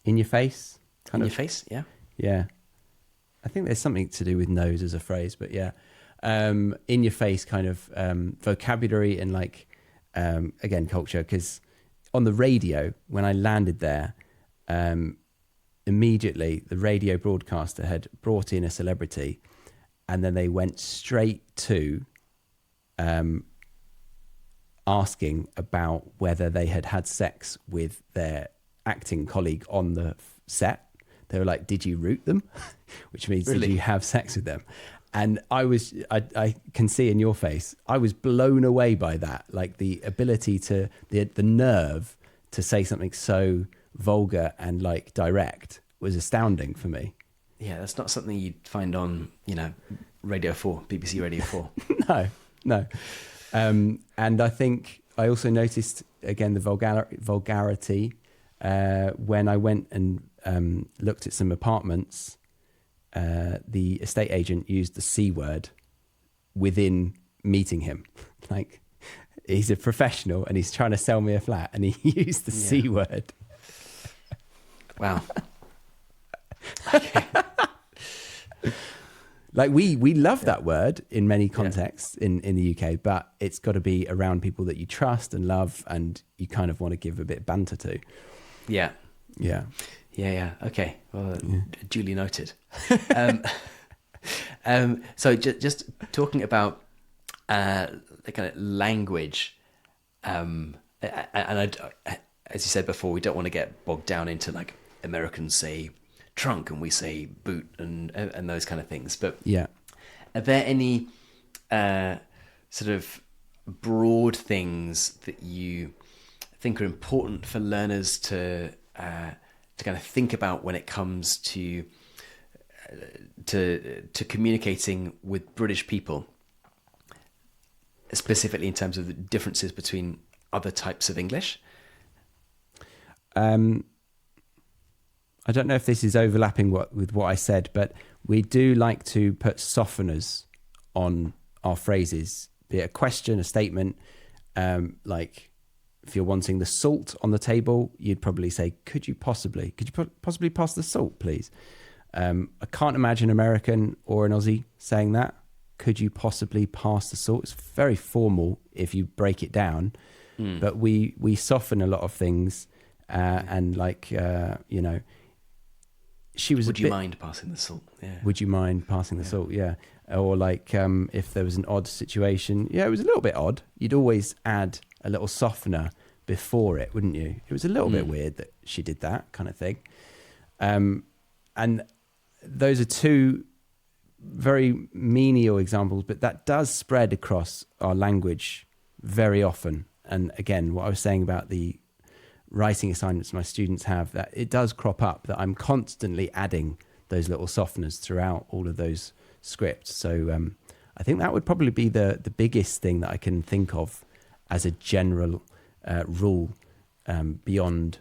In your face. In your face, yeah. Yeah. I think there's something to do with nose as a phrase, but yeah. In your face kind of vocabulary and again, culture. Because on the radio, when I landed there, immediately the radio broadcaster had brought in a celebrity, and then they went straight to asking about whether they had had sex with their acting colleague on the set. They were like, "Did you root them?" Which means, really? Did you have sex with them? And I can see in your face, I was blown away by that. Like the ability the nerve to say something so vulgar and direct was astounding for me. Yeah, that's not something you'd find on, Radio 4, BBC Radio 4. No. And I think I also noticed, again, the vulgarity when I went and looked at some apartments. The estate agent used the C word within meeting him. He's a professional and he's trying to sell me a flat, and he used the C word. Wow. We love that word in many contexts in the UK, but it's got to be around people that you trust and love, and you kind of want to give a bit of banter to. Yeah. Yeah. Yeah. Okay. Well, duly noted. So just talking about the kind of language, and as you said before, we don't want to get bogged down into Americans say trunk and we say boot and those kind of things. But yeah, are there any sort of broad things that you think are important for learners to kind of think about when it comes to communicating with British people, specifically in terms of the differences between other types of English? I don't know if this is overlapping with what I said, but we do like to put softeners on our phrases, be it a question, a statement. If you're wanting the salt on the table, you'd probably say, could you possibly pass the salt, please? I can't imagine an American or an Aussie saying that. Could you possibly pass the salt? It's very formal if you break it down, but we soften a lot of things, and she was Would you mind passing the salt? Yeah. Would you mind passing the salt? Yeah. Or like if there was an odd situation, yeah, it was a little bit odd. You'd always add a little softener before it, wouldn't you? It was a little bit weird that she did that kind of thing. And those are two very menial examples, but that does spread across our language very often. And again, what I was saying about the writing assignments my students have, that it does crop up that I'm constantly adding those little softeners throughout all of those scripts. So I think that would probably be the biggest thing that I can think of as a general rule beyond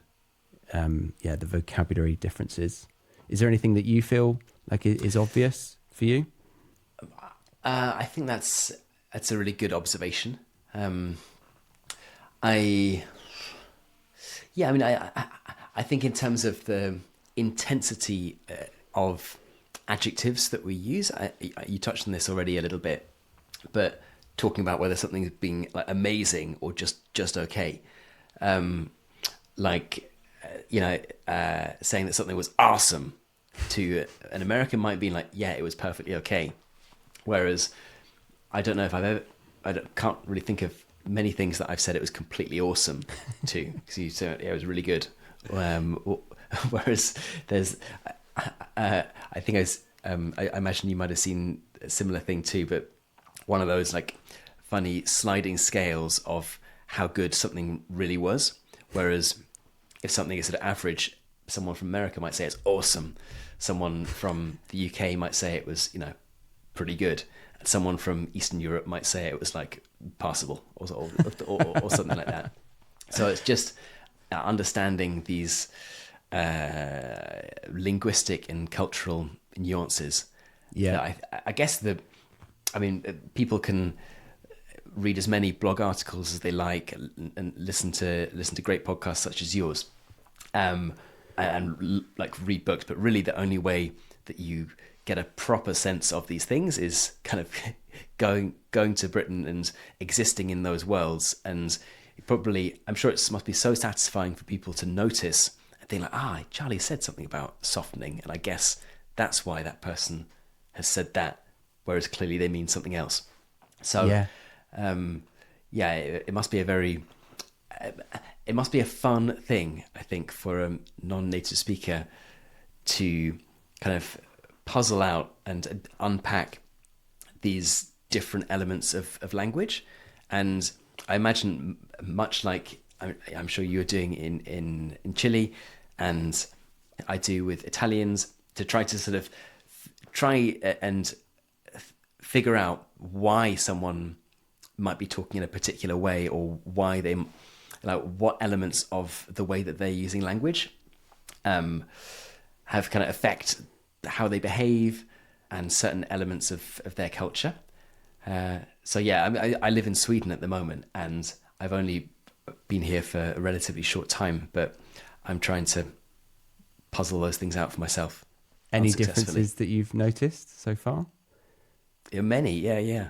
the vocabulary differences. Is there anything that you feel like is obvious for you? I think that's a really good observation. I think in terms of the intensity of adjectives that we use, you touched on this already a little bit, but talking about whether something's being like amazing or just okay, saying that something was awesome to an American might be like, yeah, it was perfectly okay. Whereas I don't know if can't really think of many things that I've said it was completely awesome to, because you said, yeah, it was really good. Whereas there's, I imagine you might have seen a similar thing too, but one of those like funny sliding scales of how good something really was. Whereas if something is sort of average, someone from America might say it's awesome. Someone from the UK might say it was, pretty good. And someone from Eastern Europe might say it was like passable or something like that. So it's just understanding these linguistic and cultural nuances. Yeah. I guess people can read as many blog articles as they like and listen to great podcasts such as yours, and like read books. But really, the only way that you get a proper sense of these things is kind of going to Britain and existing in those worlds. And probably, I'm sure it must be so satisfying for people to notice and think like, Charlie said something about softening, and I guess that's why that person has said that, whereas clearly they mean something else. So it must be it must be a fun thing, I think, for a non-native speaker to kind of puzzle out and unpack these different elements of language. And I imagine, much like I'm sure you're doing in Chile, and I do with Italians, to try to sort of and figure out why someone might be talking in a particular way, or why they, like, what elements of the way that they're using language have kind of affect how they behave and certain elements of their culture. I live in Sweden at the moment, and I've only been here for a relatively short time, but I'm trying to puzzle those things out for myself. Any differences that you've noticed so far? Many, yeah.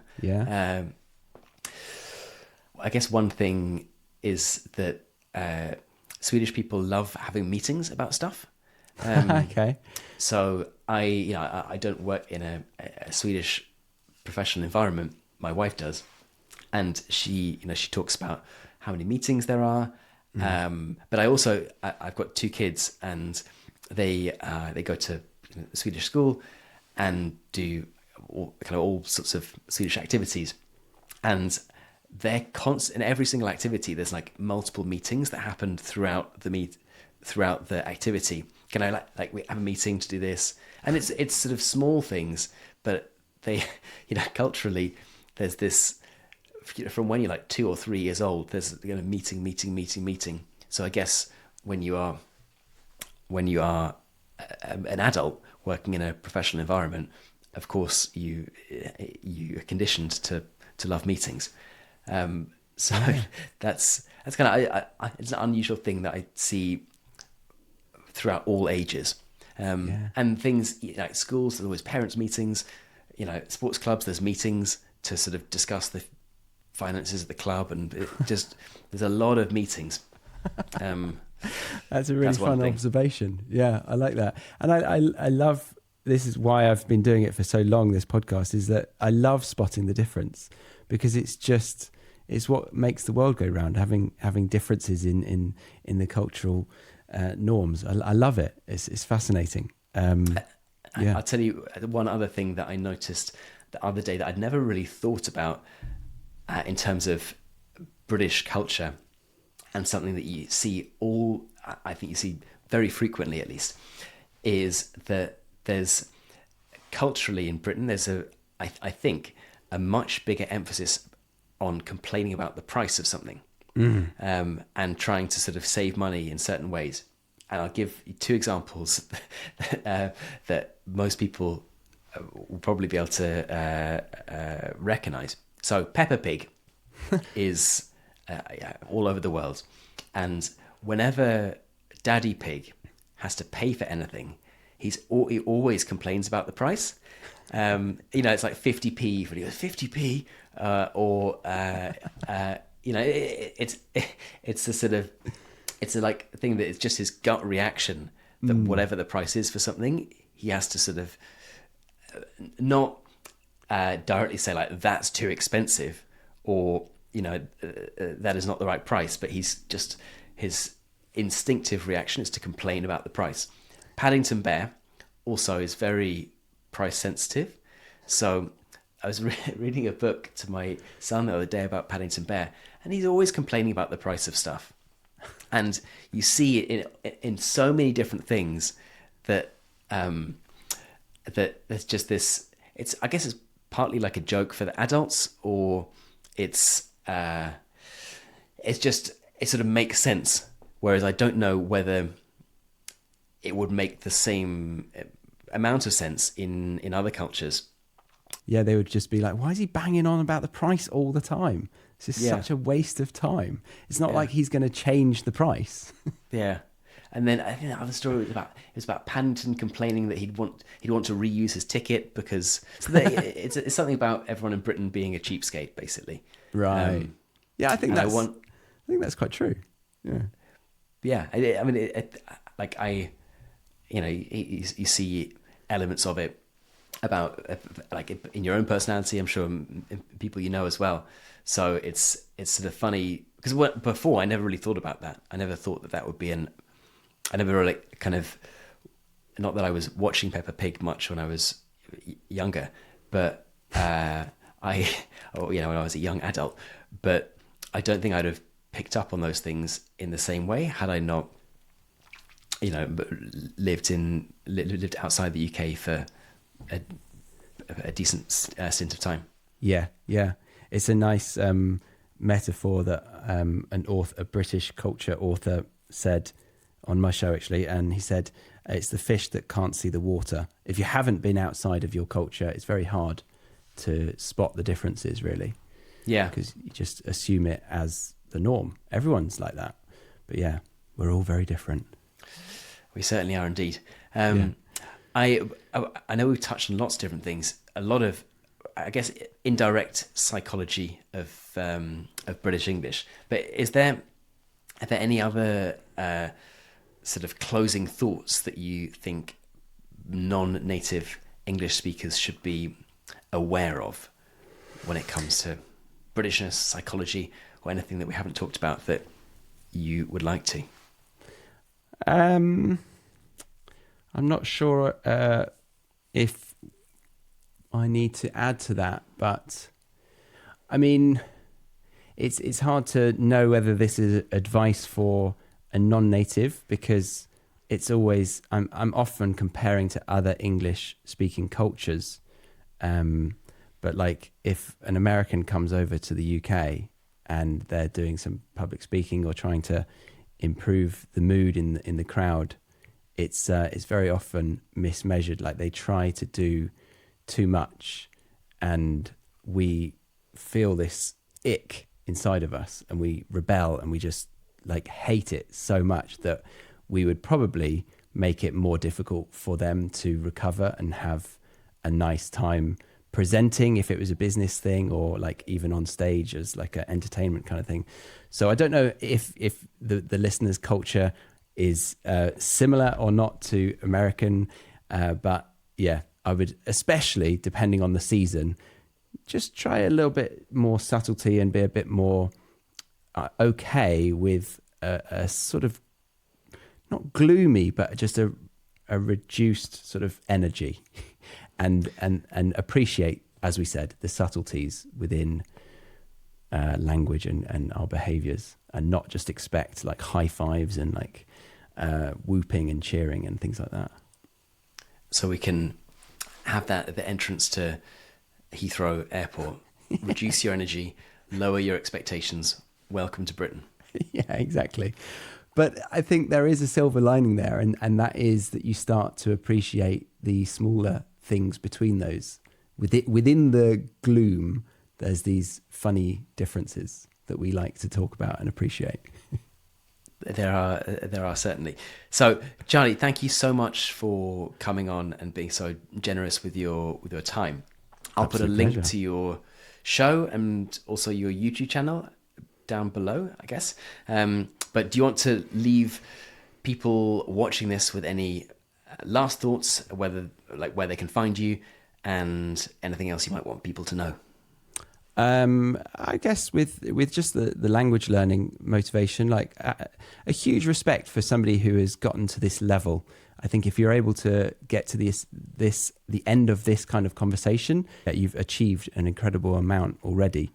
I guess one thing is that Swedish people love having meetings about stuff. Okay. So I don't work in a Swedish professional environment. My wife does, and she talks about how many meetings there are. But I've got two kids, and they go to Swedish school and do all sorts of Swedish activities, and they're constant in every single activity. There's like multiple meetings that happen throughout the activity. Like we have a meeting to do this, and it's sort of small things, but they, culturally, there's this, from when you're like 2 or 3 years old, there's meeting. So I guess when you are an adult working in a professional environment, of course you are conditioned to love meetings. That's kind of it's an unusual thing that I see throughout all ages. And things like schools, there's always parents' meetings, sports clubs, there's meetings to sort of discuss the finances of the club, and there's a lot of meetings. That's a really That's one fun thing. observation. Yeah, I like that. And I love, this is why I've been doing it for so long, this podcast, is that I love spotting the difference, because it's what makes the world go round, having differences in the cultural norms. I love it. It's fascinating. Yeah. I'll tell you one other thing that I noticed the other day that I'd never really thought about in terms of British culture, and something that you see I think you see very frequently at least, is that there's culturally in Britain, there's I think a much bigger emphasis on complaining about the price of something, and trying to sort of save money in certain ways. And I'll give you two examples that most people will probably be able to recognize. So Peppa Pig is all over the world, and whenever Daddy Pig has to pay for anything, he always complains about the price. It's like 50p, but he goes 50p, it's a sort of, it's a like thing that it's just his gut reaction that whatever the price is for something, he has to sort of not directly say like that's too expensive, or that is not the right price, but his instinctive reaction is to complain about the price. Paddington Bear also is very price sensitive. So I was reading a book to my son the other day about Paddington Bear, and he's always complaining about the price of stuff. And you see it in so many different things that that there's just this. I guess it's partly like a joke for the adults, or it sort of makes sense. Whereas I don't know whether it would make the same amount of sense in other cultures. Yeah, they would just be like, why is he banging on about the price all the time? It's just such a waste of time. It's not like he's going to change the price. Yeah. And then I think the other story was about Paddington complaining that he'd want to reuse his ticket because it's something about everyone in Britain being a cheapskate, basically. Right. Yeah, I think that's quite true. Yeah. Yeah. I mean, you see elements of it about like in your own personality. I'm sure people you know as well. So it's sort of funny because before I never really thought about that. I never thought that would be I never really kind of, not that I was watching Peppa Pig much when I was younger, but when I was a young adult, but I don't think I'd have picked up on those things in the same way had I not, lived outside the UK for a decent stint of time. Yeah. It's a nice metaphor that a British culture author said on my show, actually, and he said it's the fish that can't see the water. If you haven't been outside of your culture, it's very hard to spot the differences, really. Yeah, because you just assume it as the norm. Everyone's like that, but yeah, we're all very different. We certainly are indeed. I know we've touched on lots of different things. A lot of, I guess, indirect psychology of British English. But are there any other sort of closing thoughts that you think non-native English speakers should be aware of when it comes to Britishness, psychology, or anything that we haven't talked about that you would like to? I'm not sure if I need to add to that, but I mean, it's hard to know whether this is advice for a non-native, because it's always I'm often comparing to other English-speaking cultures. But like if an American comes over to the UK and they're doing some public speaking or trying to improve the mood in the crowd, it's very often mismeasured. Like they try to do too much, and we feel this ick inside of us, and we rebel, and we just like hate it so much that we would probably make it more difficult for them to recover and have a nice time presenting if it was a business thing, or like even on stage as like an entertainment kind of thing. So I don't know if the listener's culture is similar or not to American. But yeah, I would, especially depending on the season, just try a little bit more subtlety and be a bit more okay with a sort of not gloomy, but just a reduced sort of energy, and appreciate, as we said, the subtleties within language and our behaviors, and not just expect like high fives and like whooping and cheering and things like that. So we can have that at the entrance to Heathrow Airport. Reduce your energy, lower your expectations. Welcome to Britain. Yeah, exactly. But I think there is a silver lining there, and that is that you start to appreciate the smaller things between those. Within the gloom, there's these funny differences that we like to talk about and appreciate. There are certainly. So, Charlie, thank you so much for coming on and being so generous with your time. I'll put a link pleasure. to your show and also your YouTube channel down below, I guess. But do you want to leave people watching this with any last thoughts, whether like where they can find you and anything else you might want people to know? I guess with just the language learning motivation, like a huge respect for somebody who has gotten to this level. I think if you're able to get to the end of this kind of conversation, that you've achieved an incredible amount already.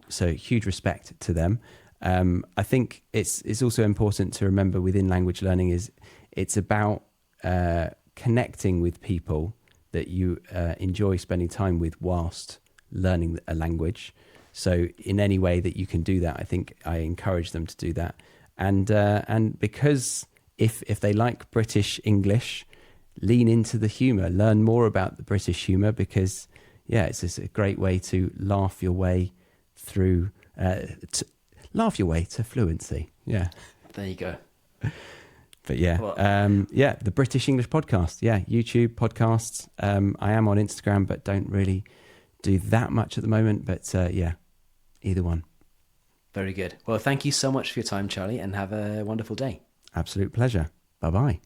So huge respect to them. I think it's also important to remember within language learning is it's about connecting with people that you enjoy spending time with whilst learning a language. So in any way that you can do that, I think I encourage them to do that. And because if they like British English, lean into the humour, learn more about the British humour, because yeah, it's just a great way to laugh your way through, laugh your way to fluency. Yeah. There you go. But yeah, the British English podcast. Yeah, YouTube podcasts. I am on Instagram, but don't really do that much at the moment. But yeah, either one. Very good. Well, thank you so much for your time, Charlie, and have a wonderful day. Absolute pleasure. Bye-bye.